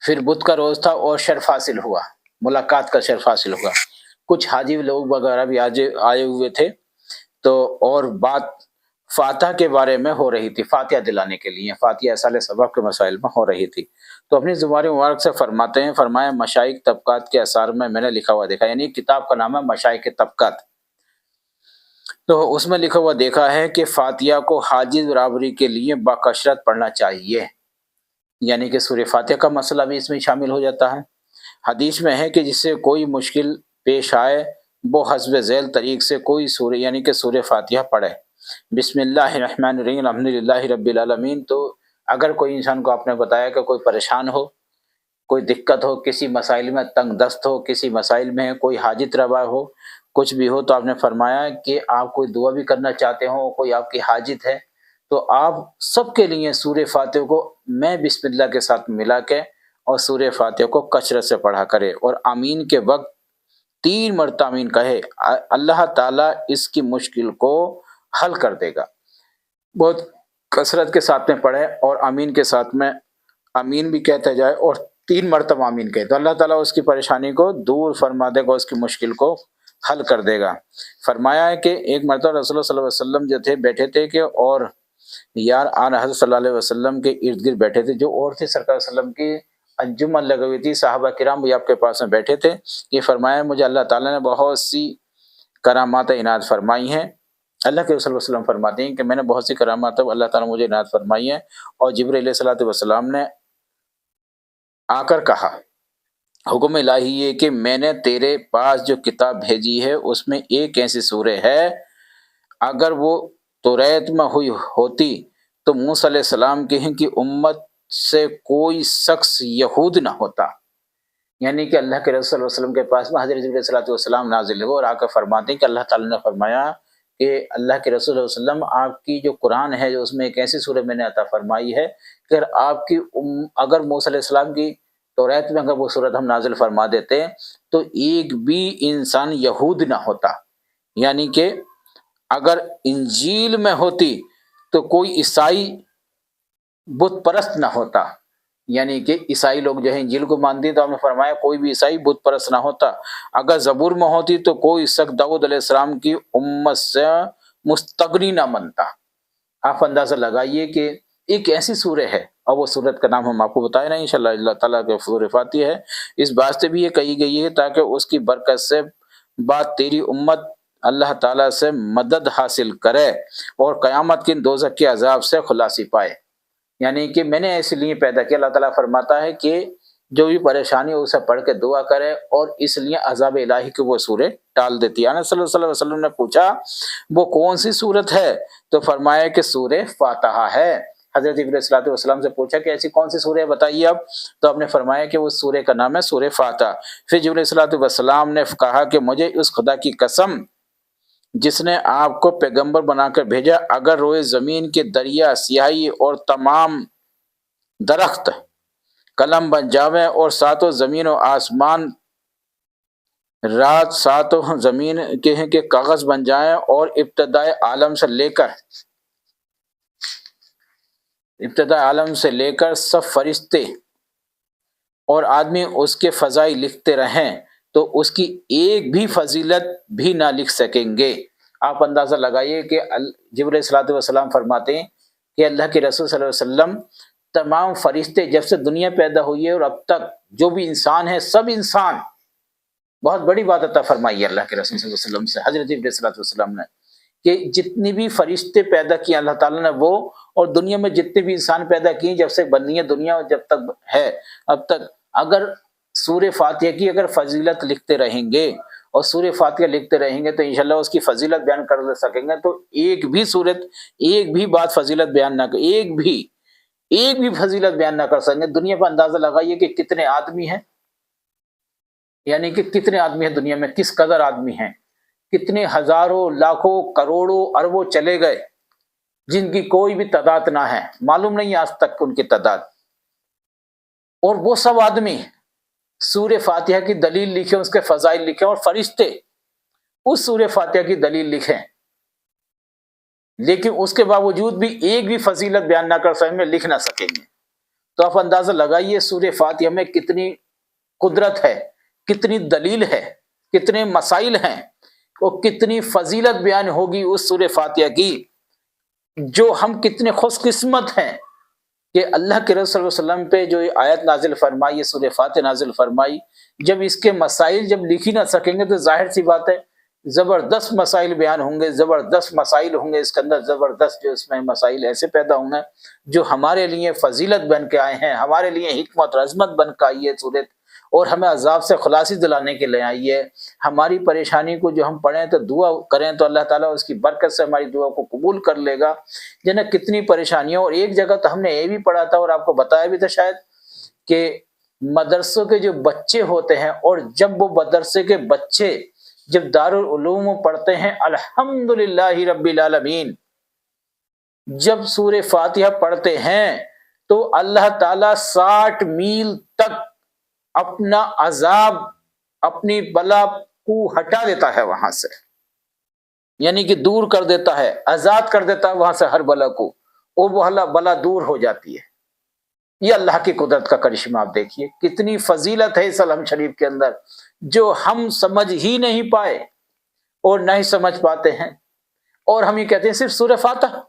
پھر بدھ کا روز تھا اور شرف حاصل ہوا، ملاقات کا شرف حاصل ہوا، کچھ حاجی لوگ وغیرہ بھی آئے ہوئے تھے، تو اور بات فاتح کے بارے میں ہو رہی تھی، فاتحہ دلانے کے لیے، فاتحہ اصل سبب کے مسائل میں ہو رہی تھی۔ تو اپنی زبان مبارک سے فرماتے ہیں، فرمایا مشائخ طبقات کے اثار میں نے لکھا ہوا دیکھا، یعنی کتاب کا نام ہے مشائخ طبقات، تو اس میں لکھا ہوا دیکھا ہے کہ فاتحہ کو حاجز برابری کے لیے باکثرت پڑھنا چاہیے، یعنی کہ سورہ فاتحہ کا مسئلہ بھی اس میں شامل ہو جاتا ہے۔ حدیث میں ہے کہ جس سے کوئی مشکل پیش آئے وہ حسب ذیل طریق سے کوئی سورہ یعنی کہ سورہ فاتحہ پڑھے، بسم اللہ الرحمن الرحیم الحمد للہ رب العالمین۔ تو اگر کوئی انسان کو آپ نے بتایا کہ کوئی پریشان ہو، کوئی دقت ہو، کسی مسائل میں تنگ دست ہو، کسی مسائل میں کوئی حاجت روا ہو، کچھ بھی ہو، تو آپ نے فرمایا کہ آپ کوئی دعا بھی کرنا چاہتے ہو، کوئی آپ کی حاجت ہے، تو آپ سب کے لیے سورہ فاتحہ کو میں بسم اللہ کے ساتھ ملا کے اور سورہ فاتحہ کو کثرت سے پڑھا کرے، اور آمین کے وقت 3 مرتبہ آمین کہے، اللہ تعالیٰ اس کی مشکل کو حل کر دے گا۔ بہت کثرت کے ساتھ میں پڑھے اور آمین کے ساتھ میں آمین بھی کہتے جائے اور 3 مرتبہ آمین کہے، تو اللہ تعالیٰ اس کی پریشانی کو دور فرما دے گا، اس کی مشکل کو حل کر دے گا۔ فرمایا ہے کہ ایک مرتبہ رسول اللہ صلی اللہ علیہ وسلم جو تھے بیٹھے تھے کہ اور یار آن حضرت صلی اللہ علیہ وسلم کے ارد گرد بیٹھے تھے، جو اور تھے سرکار صلی اللہ علیہ وسلم کی انجمن لگی ہوئی تھی، صحابہ کرام بھی آپ کے پاس میں بیٹھے تھے۔ یہ فرمایا مجھے اللہ تعالیٰ نے بہت سی کرامات عنایت فرمائی ہیں، اللہ کے رسول صلی اللہ علیہ وسلم فرماتے ہیں کہ میں نے بہت سی کرامات اللہ تعالیٰ نے مجھے عنایت فرمائی ہیں، اور جبرائیل علیہ الصلوۃ والسلام نے آ کر کہا حکم الہی یہ کہ میں نے تیرے پاس جو کتاب بھیجی ہے اس میں ایک ایسی سورہ ہے، اگر وہ توریت میں ہوئی ہوتی تو موسیٰ علیہ السلام کی امت سے کوئی شخص یہود نہ ہوتا، یعنی کہ اللہ کے رسول صلی اللہ علیہ وسلم کے پاس میں حضرت جبرائیل علیہ السلام نازل ہوئے اور آ کر فرماتے ہیں کہ اللہ تعالیٰ نے فرمایا کہ اللہ کے رسول صلی اللہ علیہ وسلم آپ کی جو قرآن ہے جو اس میں ایک ایسی سورہ میں نے عطا فرمائی ہے کہ آپ کی اگر موسیٰ علیہ السلام کی توریت میں اگر وہ سورت ہم نازل فرما دیتے تو ایک بھی انسان یہود نہ ہوتا، یعنی کہ اگر انجیل میں ہوتی تو کوئی عیسائی بت پرست نہ ہوتا، یعنی کہ عیسائی لوگ جو ہیں انجیل کو مانتے تو ہم نے فرمایا کوئی بھی عیسائی بت پرست نہ ہوتا، اگر زبور میں ہوتی تو کوئی شخص داؤد علیہ السلام کی امت سے مستغنی نہ بنتا۔ آپ اندازہ لگائیے کہ ایک ایسی سورہ ہے، اور وہ سورت کا نام ہم آپ کو بتائے نا انشاءاللہ اللہ تعالیٰ کے سورہ فاتحہ ہے، اس بات سے بھی یہ کہی گئی ہے تاکہ اس کی برکت سے بعد تیری امت اللہ تعالیٰ سے مدد حاصل کرے اور قیامت کے دوزخ کے عذاب سے خلاصی پائے، یعنی کہ میں نے اس لیے پیدا کیا۔ اللہ تعالیٰ فرماتا ہے کہ جو بھی پریشانی ہو اسے پڑھ کے دعا کرے، اور اس لیے عذاب الہی کی وہ سورہ ٹال دیتی ہے۔ آنس صلی اللہ علیہ وسلم نے پوچھا وہ کون سی سورت ہے، تو فرمایا کہ سورہ فاتحہ ہے۔ حضرت جبرائیل علیہ الصلوۃ والسلام سے پوچھا کہ ایسی کون سی سورہ ہے بتائیے اب، تو آپ نے فرمایا کہ اس سورہ کا نام ہے سورہ فاتحہ۔ پھر جبرائیل علیہ الصلوۃ والسلام نے کہا کہ مجھے اس خدا کی قسم جس نے آپ کو پیغمبر بنا کر بھیجا، اگر روئے زمین کے دریا سیاہی اور تمام درخت قلم بن جاویں اور ساتوں زمین و آسمان رات ساتوں زمین کے کاغذ بن جائیں، اور ابتدائے عالم سے لے کر سب فرشتے اور آدمی اس کے فضائل لکھتے رہیں تو اس کی ایک بھی فضیلت بھی نہ لکھ سکیں گے۔ آپ اندازہ لگائیے کہ جبرائیل علیہ الصلوۃ والسلام فرماتے ہیں کہ اللہ کے رسول صلی اللہ علیہ وسلم تمام فرشتے جب سے دنیا پیدا ہوئی ہے اور اب تک جو بھی انسان ہے سب انسان، بہت بڑی بات عطا فرمائی ہے اللہ کے رسول صلی اللہ علیہ وسلم سے حضرت جبرائیل علیہ الصلوۃ والسلام نے، کہ جتنی بھی فرشتے پیدا کیے اللہ تعالیٰ نے وہ، اور دنیا میں جتنے بھی انسان پیدا کیے جب سے بنی ہے دنیا جب تک ہے اب تک، اگر سورہ فاتحہ کی اگر فضیلت لکھتے رہیں گے اور سورہ فاتحہ لکھتے رہیں گے تو انشاءاللہ اس کی فضیلت بیان کر سکیں گے، تو ایک بھی سورت ایک بھی بات فضیلت بیان نہ کر ایک بھی فضیلت بیان نہ کر سکیں گے۔ دنیا پر اندازہ لگائیے کہ کتنے آدمی ہیں، یعنی کہ کتنے آدمی ہیں دنیا میں، کس قدر آدمی ہیں، کتنے ہزاروں لاکھوں کروڑوں اربوں چلے گئے جن کی کوئی بھی تعداد نہ ہے، معلوم نہیں آج تک ان کی تعداد، اور وہ سب آدمی سورہ فاتحہ کی دلیل لکھیں، اس کے فضائل لکھیں، اور فرشتے اس سورہ فاتحہ کی دلیل لکھیں، لیکن اس کے باوجود بھی ایک بھی فضیلت بیان نہ کر سکیں گے، لکھ نہ سکیں گے۔ تو آپ اندازہ لگائیے سورہ فاتحہ میں کتنی قدرت ہے، کتنی دلیل ہے، کتنے مسائل ہیں، اور کتنی فضیلت بیان ہوگی اس سورہ فاتحہ کی، جو ہم کتنے خوش قسمت ہیں کہ اللہ کے رسول صلی اللہ علیہ وسلم پہ جو یہ آیت نازل فرمائی، یہ سورہ فاتحہ نازل فرمائی، جب اس کے مسائل جب لکھی نہ سکیں گے تو ظاہر سی بات ہے زبردست مسائل بیان ہوں گے، زبردست مسائل ہوں گے اس کے اندر، زبردست جو اس میں مسائل ایسے پیدا ہوں گے جو ہمارے لیے فضیلت بن کے آئے ہیں، ہمارے لیے حکمت اور عظمت بن کے آئی ہے صورت، اور ہمیں عذاب سے خلاصی دلانے کے لیے آئی ہے۔ ہماری پریشانی کو جو ہم پڑھیں تو دعا کریں تو اللہ تعالیٰ اس کی برکت سے ہماری دعا کو قبول کر لے گا۔ جنہیں کتنی پریشانیاں، اور ایک جگہ تو ہم نے یہ بھی پڑھا تھا اور آپ کو بتایا بھی تھا شاید، کہ مدرسوں کے جو بچے ہوتے ہیں، اور جب وہ مدرسے کے بچے جب دارالعلوم پڑھتے ہیں الحمدللہ رب العالمین، جب سورہ فاتحہ پڑھتے ہیں تو اللہ تعالیٰ 60 میل تک اپنا عذاب، اپنی بلا کو ہٹا دیتا ہے وہاں سے، یعنی کہ دور کر دیتا ہے، آزاد کر دیتا ہے وہاں سے ہر بلا کو، اور وہ بلا دور ہو جاتی ہے۔ یہ اللہ کی قدرت کا کرشمہ آپ دیکھیے، کتنی فضیلت ہے اس الحم شریف کے اندر، جو ہم سمجھ ہی نہیں پائے اور نہ ہی سمجھ پاتے ہیں، اور ہم یہ کہتے ہیں صرف سورہ فاتحہ،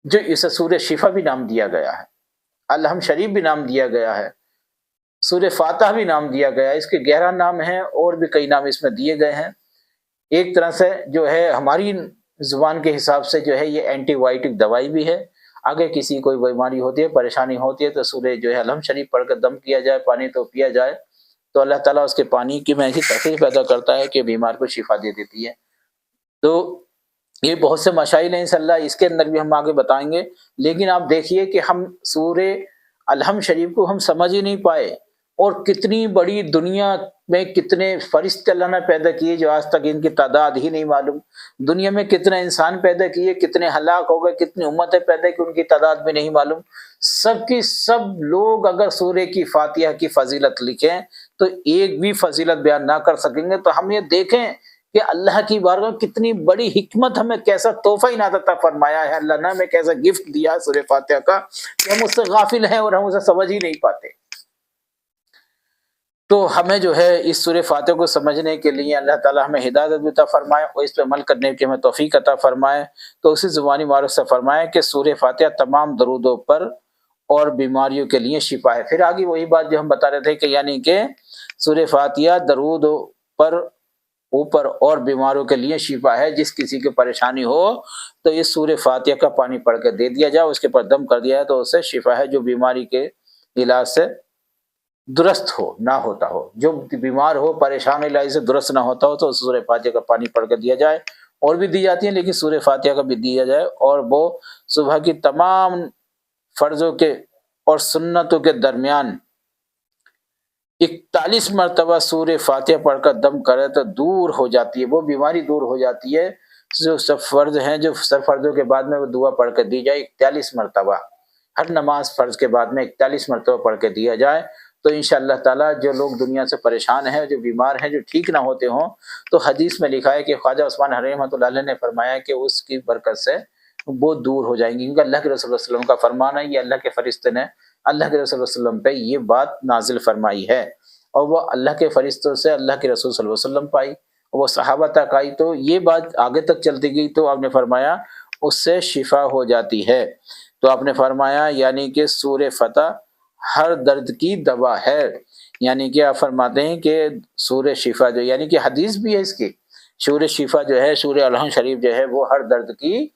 جو اسے سورہ شفا بھی نام دیا گیا ہے، الحم شریف بھی نام دیا گیا ہے، سورہ فاتحہ بھی نام دیا گیا ہے، اس کے 11 نام ہیں اور بھی کئی نام اس میں دیے گئے ہیں۔ ایک طرح سے جو ہے ہماری زبان کے حساب سے جو ہے یہ اینٹی بائیوٹک دوائی بھی ہے، اگر کسی کوئی بیماری ہوتی ہے، پریشانی ہوتی ہے تو سورہ جو ہے الحم شریف پڑھ کر دم کیا جائے، پانی تو پیا جائے، تو اللہ تعالیٰ اس کے پانی کی میں ایسی تاثیر پیدا کرتا ہے کہ بیمار کو شفا دے دیتی ہے۔ تو یہ بہت سے مسائل ہیں انشاءاللہ، اس کے اندر بھی ہم آگے بتائیں گے، لیکن آپ دیکھیے کہ ہم سورہ الحم شریف کو ہم سمجھ ہی نہیں پائے، اور کتنی بڑی دنیا میں کتنے فرشتے اللہ نے پیدا کیے جو آج تک ان کی تعداد ہی نہیں معلوم، دنیا میں کتنے انسان پیدا کیے، کتنے ہلاک ہو گئے، کتنی امتیں پیدا کی ان کی تعداد بھی نہیں معلوم، سب کی سب لوگ اگر سورہ کی فاتحہ کی فضیلت لکھیں تو ایک بھی فضیلت بیان نہ کر سکیں گے۔ تو ہم یہ دیکھیں کہ اللہ کی بارگاہ کتنی بڑی حکمت، ہمیں کیسا تحفہ عنایت عطا فرمایا ہے اللہ نے، ہمیں کیسا گفٹ دیا ہے سورہ فاتحہ کا، کہ ہم اس سے غافل ہیں اور ہم اسے سمجھ ہی نہیں پاتے۔ تو ہمیں جو ہے اس سورہ فاتحہ کو سمجھنے کے لیے اللہ تعالی ہمیں ہدایت عطا فرمائے اور اس پہ عمل کرنے کی ہمیں توفیق عطا فرمائے۔ تو اسی زبانی معرف سے فرمائے کہ سورہ فاتحہ تمام درودوں پر اور بیماریوں کے لیے شفا ہے۔ پھر آگے وہی بات جو ہم بتا رہے تھے کہ یعنی کہ سورہ فاتحہ درود پر اوپر اور بیماروں کے لیے شفا ہے، جس کسی کی پریشانی ہو تو اس سورہ فاتحہ کا پانی پڑھ کے دے دیا جائے، اس کے پر دم کر دیا ہے تو اسے شفا ہے، جو بیماری کے علاج سے درست ہو نہ ہوتا ہو، جو بیمار ہو پریشان علاج سے درست نہ ہوتا ہو تو سورہ فاتحہ کا پانی پڑھ کے دیا جائے، اور بھی دی جاتی ہیں لیکن سورہ فاتحہ کا بھی دیا جائے، اور وہ صبح کی تمام فرضوں کے اور سنتوں کے درمیان 41 مرتبہ سورہ فاتحہ پڑھ کر دم کرے تو دور ہو جاتی ہے، وہ بیماری دور ہو جاتی ہے۔ جو سب فرض ہیں، جو سب فرضوں کے بعد میں وہ دعا پڑھ کر دی جائے 41 مرتبہ، ہر نماز فرض کے بعد میں 41 مرتبہ پڑھ کے دیا جائے، تو انشاءاللہ تعالیٰ جو لوگ دنیا سے پریشان ہیں، جو بیمار ہیں، جو ٹھیک نہ ہوتے ہوں، تو حدیث میں لکھا ہے کہ خواجہ عثمان حنفی رحمۃ اللہ علیہ نے فرمایا کہ اس کی برکت سے وہ دور ہو جائیں گی، کیونکہ اللہ کے رسول صلی اللہ علیہ وسلم کا فرمان ہے، یہ اللہ کے فرشتے نے اللہ کے رسول صلی اللہ علیہ وسلم پہ یہ بات نازل فرمائی ہے، اور وہ اللہ کے فرشتوں سے اللہ کے رسول صلی اللہ علیہ وسلم پائی، وہ صحابہ تک آئی، تو یہ بات آگے تک چلتی گئی، تو آپ نے فرمایا اس سے شفا ہو جاتی ہے۔ تو آپ نے فرمایا یعنی کہ سورہ فتح ہر درد کی دوا ہے، یعنی کہ آپ فرماتے ہیں کہ سورہ شفا جو یعنی کہ حدیث بھی ہے اس کی، سورہ شفا جو ہے، سورہ الحم شریف جو ہے، وہ ہر درد کی،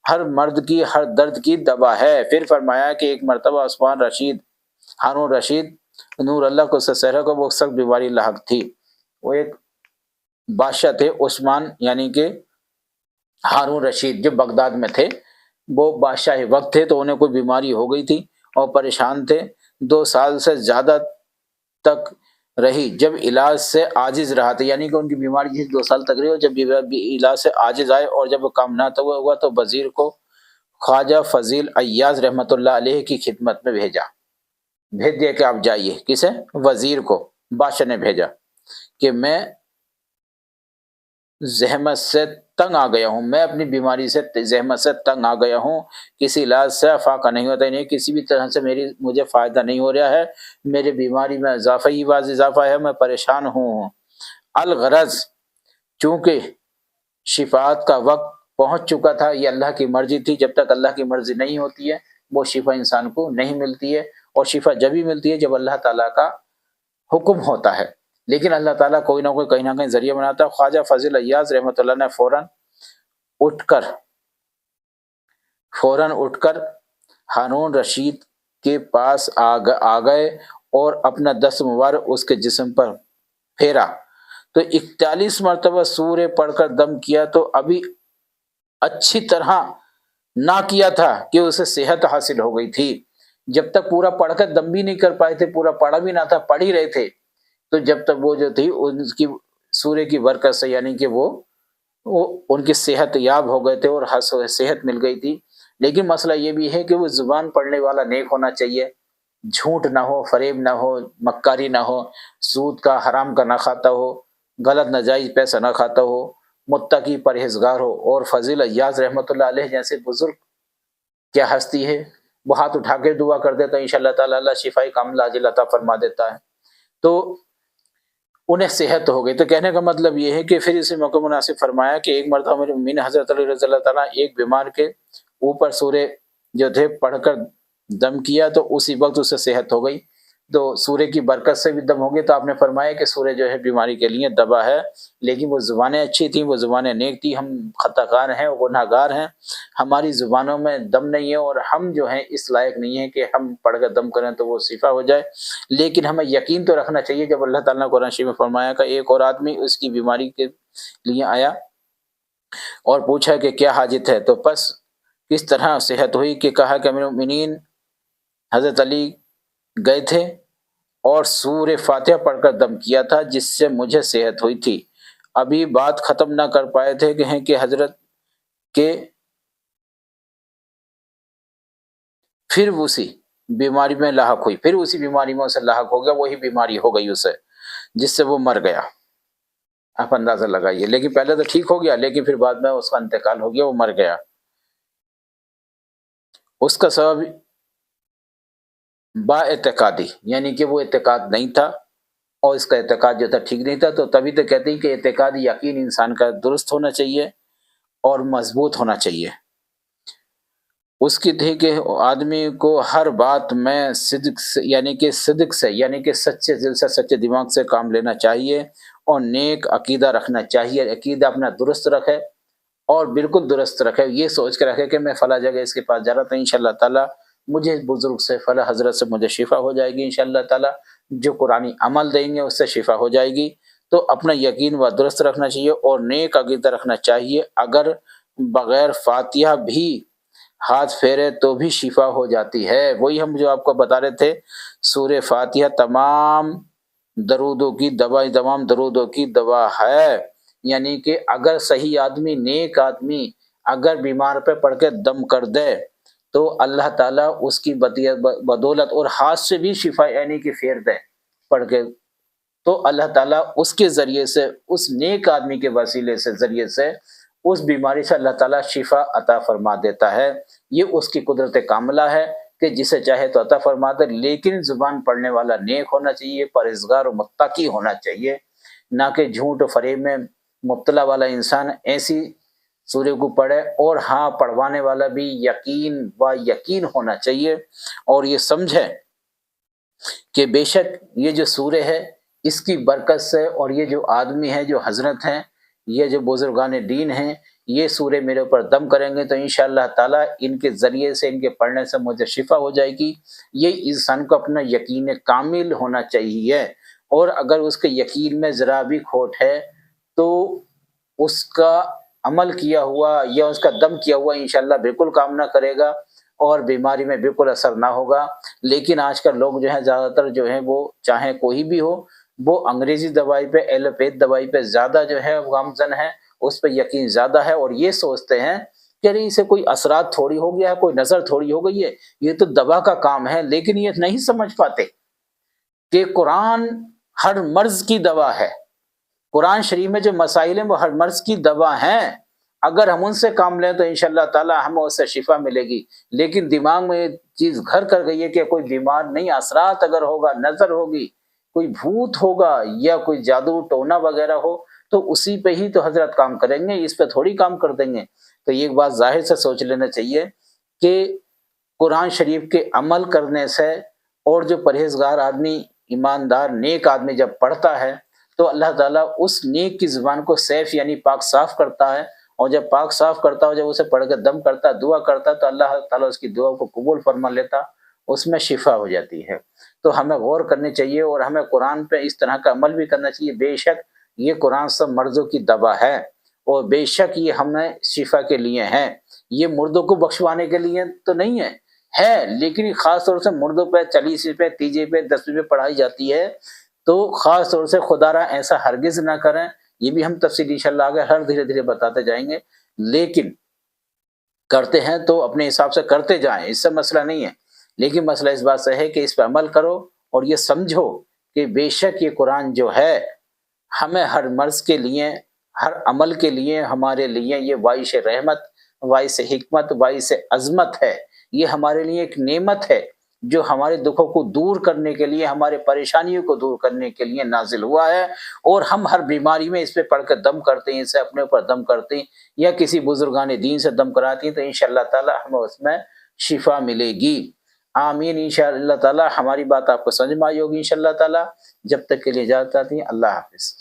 ہر مرد کی، ہر درد کی دوا ہے۔ پھر فرمایا کہ ایک مرتبہ عثمان رشید، ہارون رشید نور اللہ کو سسرہ کو وہ سخت بیماری لاحق تھی، وہ ایک بادشاہ تھے عثمان یعنی کہ ہارون رشید جو بغداد میں تھے، وہ بادشاہ وقت تھے، تو انہیں کوئی بیماری ہو گئی تھی اور پریشان تھے، 2 سال سے زیادہ تک رہی، جب علاج سے عاجز رہا تھا، یعنی کہ ان کی بیماری 2 سال تک رہی، اور جب علاج سے عاجز آئے اور جب وہ کام نہ ہوا تو وزیر کو خواجہ فضیل ایاز رحمۃ اللہ علیہ کی خدمت میں بھیج دیا کہ آپ جائیے، کسے؟ وزیر کو بادشاہ نے بھیجا کہ میں زحمت سے تنگ آ گیا ہوں، میں اپنی بیماری سے زحمت سے تنگ آ گیا ہوں، کسی علاج سے فاقہ نہیں ہوتا، نہیں کسی بھی طرح سے مجھے فائدہ نہیں ہو رہا ہے، میری بیماری میں اضافہ ہی باز اضافہ ہے، میں پریشان ہوں۔ الغرض چونکہ شفاعت کا وقت پہنچ چکا تھا، یہ اللہ کی مرضی تھی، جب تک اللہ کی مرضی نہیں ہوتی ہے وہ شفا انسان کو نہیں ملتی ہے، اور شفا جب ہی ملتی ہے جب اللہ تعالیٰ کا حکم ہوتا ہے، لیکن اللہ تعالیٰ کوئی نہ کوئی کہیں نہ کہیں ذریعہ بناتا ہے۔ خواجہ فضل عیاض رحمۃ اللہ نے فوراً اٹھ کر ہارون رشید کے پاس آ گئے اور اپنا دست مبارک اس کے جسم پر پھیرا تو 41 مرتبہ سورہ پڑھ کر دم کیا، تو ابھی اچھی طرح نہ کیا تھا کہ اسے صحت حاصل ہو گئی تھی، جب تک پورا پڑھ کر دم بھی نہیں کر پائے تھے، پورا پڑھا بھی نہ تھا، پڑھ ہی رہے تھے، تو جب تک وہ جو تھی ان کی سورہ کی برکت سے، یعنی کہ وہ ان کی صحت یاب ہو گئے تھے اور صحت مل گئی تھی۔ لیکن مسئلہ یہ بھی ہے کہ وہ زبان پڑھنے والا نیک ہونا چاہیے، جھوٹ نہ ہو، فریب نہ ہو، مکاری نہ ہو، سود کا حرام کا نہ کھاتا ہو، غلط ناجائز پیسہ نہ کھاتا ہو، متقی پرہیزگار ہو۔ اور فضل عیاض رحمۃ اللہ علیہ جیسے بزرگ کیا ہستی ہے، وہ ہاتھ اٹھا کے دعا کر دیتا ہے انشاءاللہ تعالی اللہ شفائی کاملہ عاجل عطا فرما دیتا ہے، تو انہیں صحت ہو گئی۔ تو کہنے کا مطلب یہ ہے کہ پھر اسی موقع مناسب فرمایا کہ ایک مرتبہ امین حضرت علی رضی اللہ تعالیٰ ایک بیمار کے اوپر سورہ جو تھے پڑھ کر دم کیا تو اسی وقت اسے صحت ہو گئی، تو سورہ کی برکت سے بھی دم ہو گئی۔ تو آپ نے فرمایا کہ سورہ جو ہے بیماری کے لیے دوا ہے، لیکن وہ زبانیں اچھی تھیں، وہ زبانیں نیک تھیں، ہم خطا کار ہیں، گناہ گار ہیں، ہماری زبانوں میں دم نہیں ہے، اور ہم جو ہیں اس لائق نہیں ہیں کہ ہم پڑھ کر دم کریں تو وہ شفا ہو جائے، لیکن ہمیں یقین تو رکھنا چاہیے۔ جب اللہ تعالیٰ نے قرآن شریف میں فرمایا کہ ایک اور آدمی اس کی بیماری کے لیے آیا اور پوچھا کہ کیا حاجت ہے، تو پس کس طرح صحت ہوئی کہ کہا کہ امیر المؤمنین حضرت علی گئے تھے اور سورہ فاتحہ پڑھ کر دم کیا تھا جس سے مجھے صحت ہوئی تھی۔ ابھی بات ختم نہ کر پائے تھے کہ حضرت کے پھر اسی بیماری میں لاحق ہوئی، پھر اسی بیماری میں اسے لاحق ہو گیا، وہی بیماری ہو گئی اسے جس سے وہ مر گیا۔ آپ اندازہ لگائیے، لیکن پہلے تو ٹھیک ہو گیا، لیکن پھر بعد میں اس کا انتقال ہو گیا، وہ مر گیا۔ اس کا سبب با اعتقادی، یعنی کہ وہ اعتقاد نہیں تھا اور اس کا اعتقاد جو تھا ٹھیک نہیں تھا، تو تبھی تو کہتے ہیں کہ اعتقادی یقین انسان کا درست ہونا چاہیے اور مضبوط ہونا چاہیے۔ اس کی تھی کہ آدمی کو ہر بات میں صدق سے یعنی کہ سچے دل سے، سچے دماغ سے کام لینا چاہیے اور نیک عقیدہ رکھنا چاہیے، عقیدہ اپنا درست رکھے اور بالکل درست رکھے، یہ سوچ کے رکھے کہ میں فلاں جگہ اس کے پاس جا رہا تھا، انشاءاللہ تعالیٰ مجھے بزرگ سے فلاں حضرت سے مجھے شفا ہو جائے گی، انشاءاللہ تعالیٰ جو قرآنی عمل دیں گے اس سے شفا ہو جائے گی۔ تو اپنا یقین و درست رکھنا چاہیے اور نیک عقیدہ رکھنا چاہیے، اگر بغیر فاتحہ بھی ہاتھ پھیرے تو بھی شفا ہو جاتی ہے۔ وہی ہم جو آپ کو بتا رہے تھے، سورہ فاتحہ تمام درودوں کی دوا ہے، یعنی کہ اگر صحیح آدمی، نیک آدمی اگر بیمار پہ پڑھ کے دم کر دے تو اللہ تعالیٰ اس کی بدولت اور ہاتھ سے بھی شفا یعنی کہ پھیر دے پڑھ کے، تو اللہ تعالیٰ اس کے ذریعے سے، اس نیک آدمی کے وسیلے سے ذریعے سے اس بیماری سے اللہ تعالیٰ شفا عطا فرما دیتا ہے۔ یہ اس کی قدرت کاملہ ہے کہ جسے چاہے تو عطا فرما دے، لیکن زبان پڑھنے والا نیک ہونا چاہیے، پرہیزگار و متقی ہونا چاہیے، نہ کہ جھوٹ و فریب میں مبتلا والا انسان ایسی سورہ کو پڑھے۔ اور ہاں، پڑھوانے والا بھی یقین ہونا چاہیے اور یہ سمجھے کہ بے شک یہ جو سورہ ہے اس کی برکت سے، اور یہ جو آدمی ہے، جو حضرت ہیں، یہ جو بزرگان دین ہیں، یہ سورہ میرے اوپر دم کریں گے تو انشاءاللہ تعالیٰ ان کے ذریعے سے، ان کے پڑھنے سے مجھے شفا ہو جائے گی۔ یہ انسان کو اپنا یقین کامل ہونا چاہیے، اور اگر اس کے یقین میں ذرا بھی کھوٹ ہے تو اس کا عمل کیا ہوا یا اس کا دم کیا ہوا انشاءاللہ بالکل کام نہ کرے گا اور بیماری میں بالکل اثر نہ ہوگا۔ لیکن آج کل لوگ جو ہیں زیادہ تر جو ہیں وہ چاہے کوئی بھی ہو، وہ انگریزی دوائی پہ، ایلوپیتھ دوائی پہ زیادہ جو ہے گامزن ہے، اس پہ یقین زیادہ ہے، اور یہ سوچتے ہیں کہ ارے اسے کوئی اثرات تھوڑی ہو گیا ہے، کوئی نظر تھوڑی ہو گئی ہے، یہ تو دوا کا کام ہے۔ لیکن یہ نہیں سمجھ پاتے کہ قرآن ہر مرض کی دوا ہے، قرآن شریف میں جو مسائل ہیں وہ ہر مرض کی دوا ہیں، اگر ہم ان سے کام لیں تو انشاءاللہ تعالی ہمیں اس سے شفا ملے گی۔ لیکن دماغ میں یہ چیز گھر کر گئی ہے کہ کوئی بیمار نہیں، اثرات اگر ہوگا، نظر ہوگی، کوئی بھوت ہوگا یا کوئی جادو ٹونا وغیرہ ہو تو اسی پہ ہی تو حضرت کام کریں گے، اس پہ تھوڑی کام کر دیں گے۔ تو یہ بات ظاہر سے سوچ لینا چاہیے کہ قرآن شریف کے عمل کرنے سے، اور جو پرہیزگار آدمی، ایماندار نیک آدمی جب پڑھتا ہے تو اللہ تعالیٰ اس نیک کی زبان کو سیف یعنی پاک صاف کرتا ہے، اور جب پاک صاف کرتا ہے، جب اسے پڑھ کے دم کرتا، دعا کرتا، تو اللہ تعالیٰ اس کی دعا کو قبول فرما لیتا، اس میں شفا ہو جاتی ہے۔ تو ہمیں غور کرنی چاہیے، اور ہمیں قرآن پہ اس طرح کا عمل بھی کرنا چاہیے۔ بے شک یہ قرآن سب مرضوں کی دوا ہے، اور بے شک یہ ہمیں شفا کے لیے ہیں، یہ مردوں کو بخشوانے کے لیے تو نہیں ہے لیکن خاص طور سے مردوں پہ 40 پہ، تیجے پہ، 10 پہ پڑھائی جاتی ہے، تو خاص طور سے خدا را ایسا ہرگز نہ کریں۔ یہ بھی ہم تفصیل انشاءاللہ آگے ہر دھیرے دھیرے بتاتے جائیں گے، لیکن کرتے ہیں تو اپنے حساب سے کرتے جائیں، اس سے مسئلہ نہیں ہے، لیکن مسئلہ اس بات سے ہے کہ اس پہ عمل کرو، اور یہ سمجھو کہ بے شک یہ قرآن جو ہے ہمیں ہر مرض کے لیے، ہر عمل کے لیے، ہمارے لیے یہ باعث رحمت، باعث حکمت، باعث عظمت ہے۔ یہ ہمارے لیے ایک نعمت ہے جو ہمارے دکھوں کو دور کرنے کے لیے، ہمارے پریشانیوں کو دور کرنے کے لیے نازل ہوا ہے، اور ہم ہر بیماری میں اس پہ پڑھ کر دم کرتے ہیں، اسے اپنے اوپر دم کرتے ہیں یا کسی بزرگان دین سے دم کراتے ہیں، تو انشاءاللہ تعالی ہمیں اس میں شفا ملے گی۔ آمین انشاءاللہ تعالی۔ ہماری بات آپ کو سمجھ میں آئی ہوگی انشاءاللہ تعالی۔ جب تک کے لیے اجازت چاہتی ہیں، اللہ حافظ۔